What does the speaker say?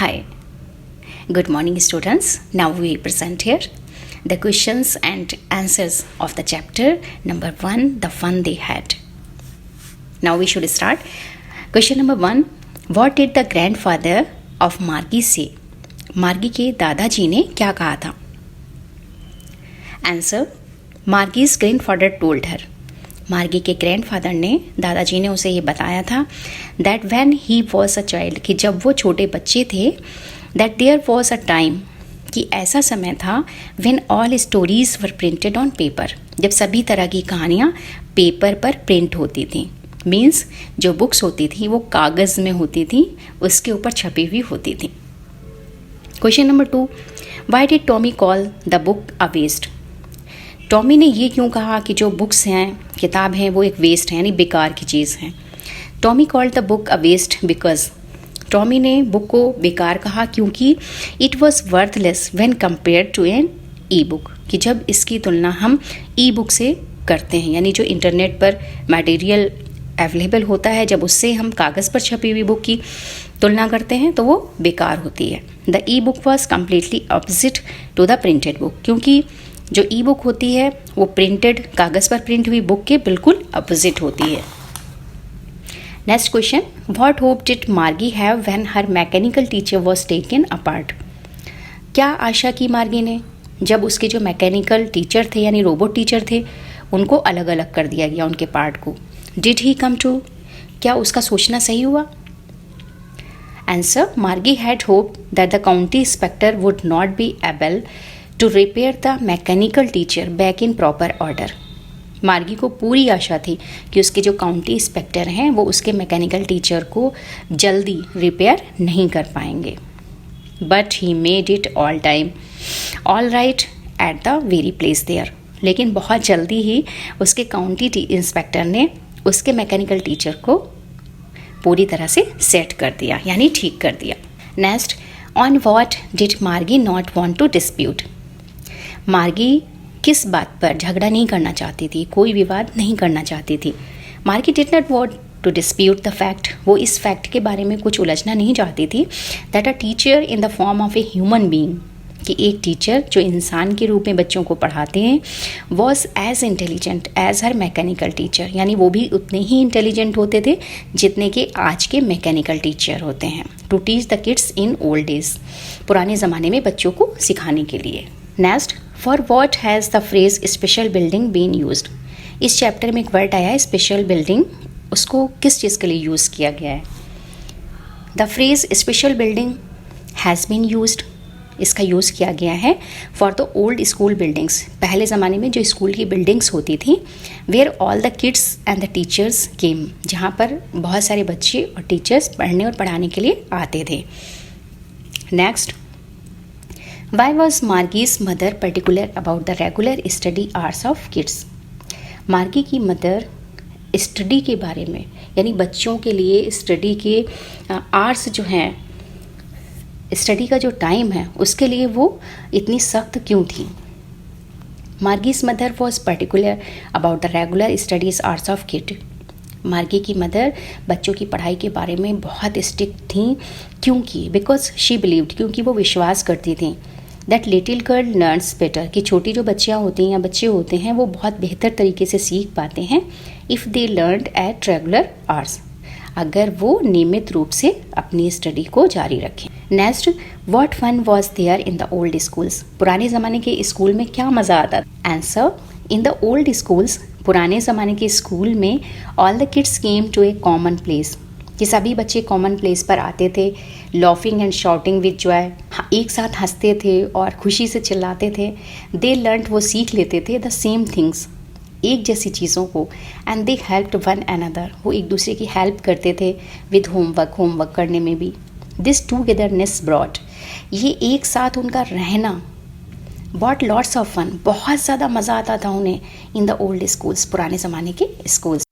Hi, good morning, students. Now we present here the questions and answers of the chapter number 1, The Fun They Had. Now we should start. Question number 1. What did the grandfather of Margie say? मार्गी के दादाजी ने क्या कहा था? Answer, Margie's grandfather told her. Margie के grandfather ने, दादाजी ने उसे ये बताया था that when he was a child, कि जब वो छोटे बच्चे थे, that there was a time, कि ऐसा समय था when all stories were printed on paper, जब सभी तरह की कहानियाँ पेपर पर प्रिंट होती थी. मीन्स जो बुक्स होती थी वो कागज़ में होती थी, उसके ऊपर छपी हुई होती थी. Question number 2. Why did Tommy call the book a waste? Tommy ने ये क्यों कहा कि जो बुक्स हैं, किताब हैं, वो एक वेस्ट है, यानी बेकार की चीज़ है. Tommy called the book a waste because, Tommy ने बुक को बेकार कहा क्योंकि it was worthless when compare to an e book, कि जब इसकी तुलना हम ई बुक से करते हैं, यानी जो इंटरनेट पर मटेरियल अवेलेबल होता है, जब उससे हम कागज़ पर छपी हुई बुक की तुलना करते हैं तो वो बेकार होती है. The e book was completely opposite to the printed book, क्योंकि जो ई बुक होती है वो प्रिंटेड, कागज़ पर प्रिंट हुई बुक के बिल्कुल अपोजिट होती है. Next question. What hope did Margie have when her mechanical teacher was taken apart? क्या आशा की मार्गी ने जब उसके जो मैकेनिकल टीचर थे, यानी रोबोट टीचर थे, उनको अलग अलग कर दिया गया, उनके पार्ट को? Did he come true? क्या उसका सोचना सही हुआ? Answer, Margie had hope that the county inspector would not be able to repair the mechanical teacher back in proper order. Margie को पूरी आशा थी कि उसके जो काउंटी इंस्पेक्टर हैं वो उसके मैकेनिकल टीचर को जल्दी रिपेयर नहीं कर पाएंगे. But he made it all right at the very place there. लेकिन बहुत जल्दी ही उसके काउंटी इंस्पेक्टर ने उसके मैकेनिकल टीचर को पूरी तरह से सेट कर दिया, यानी ठीक कर दिया. नेक्स्ट. ऑन वॉट डिड मार्गी नॉट वॉन्ट टू डिस्प्यूट? मार्गी किस बात पर झगड़ा नहीं करना चाहती थी, कोई विवाद नहीं करना चाहती थी? Margie did not want to dispute the fact, वो इस फैक्ट के बारे में कुछ उलझना नहीं चाहती थी that a teacher in the form of a human being, कि एक टीचर जो इंसान के रूप में बच्चों को पढ़ाते हैं, was as intelligent as her mechanical teacher, यानी वो भी उतने ही इंटेलिजेंट होते थे जितने कि आज के मैकेनिकल टीचर होते हैं. To teach the kids in old days, पुराने ज़माने में बच्चों को सिखाने के लिए. Next. For what has the phrase special building been used? इस चैप्टर में एक वर्ड आया है स्पेशल बिल्डिंग, उसको किस चीज़ के लिए यूज़ किया गया है? The phrase special building has been used, इसका यूज़ किया गया है for the old school buildings, पहले ज़माने में जो स्कूल की बिल्डिंग्स होती थी, where all the kids and the teachers came, जहाँ पर बहुत सारे बच्चे और टीचर्स पढ़ने और पढ़ाने के लिए आते थे. Next. Why was Margie's mother particular about the regular study hours of kids? Margie की मदर स्टडी के बारे में, यानी बच्चों के लिए स्टडी के आवर्स जो हैं, स्टडी का जो टाइम है, उसके लिए वो इतनी सख्त क्यों थी? Margie's mother was particular about the regular studies hours of kid. Margie की मदर बच्चों की पढ़ाई के बारे में बहुत स्ट्रिक्ट थी, क्योंकि बिकॉज शी बिलीव्ड, क्योंकि वो विश्वास करती थी that little girl learns better, कि छोटी जो बच्चियाँ होती हैं या बच्चे होते हैं वो बहुत बेहतर तरीके से सीख पाते हैं if they learned at regular hours, अगर वो नियमित रूप से अपनी स्टडी को जारी रखें. Next. What fun was there in the old schools? पुराने ज़माने के स्कूल में क्या मज़ा आता? Answer. In the old schools, पुराने ज़माने के स्कूल में all the kids came to a common place, कि सभी बच्चे कॉमन प्लेस पर आते थे. Laughing and shouting with joy, एक साथ हंसते थे और खुशी से चिल्लाते थे. दे लर्नड, वो सीख लेते थे द सेम थिंग्स, एक जैसी चीज़ों को. And they helped one another, वो एक दूसरे की हेल्प करते थे विद होमवर्क करने में भी. दिस टूगेदरनेस ब्रॉट, ये एक साथ उनका रहना बॉट लॉट्स ऑफ फन, बहुत ज़्यादा मज़ा आता था उन्हें इन द ओल्ड स्कूल्स, पुराने ज़माने के स्कूल्स.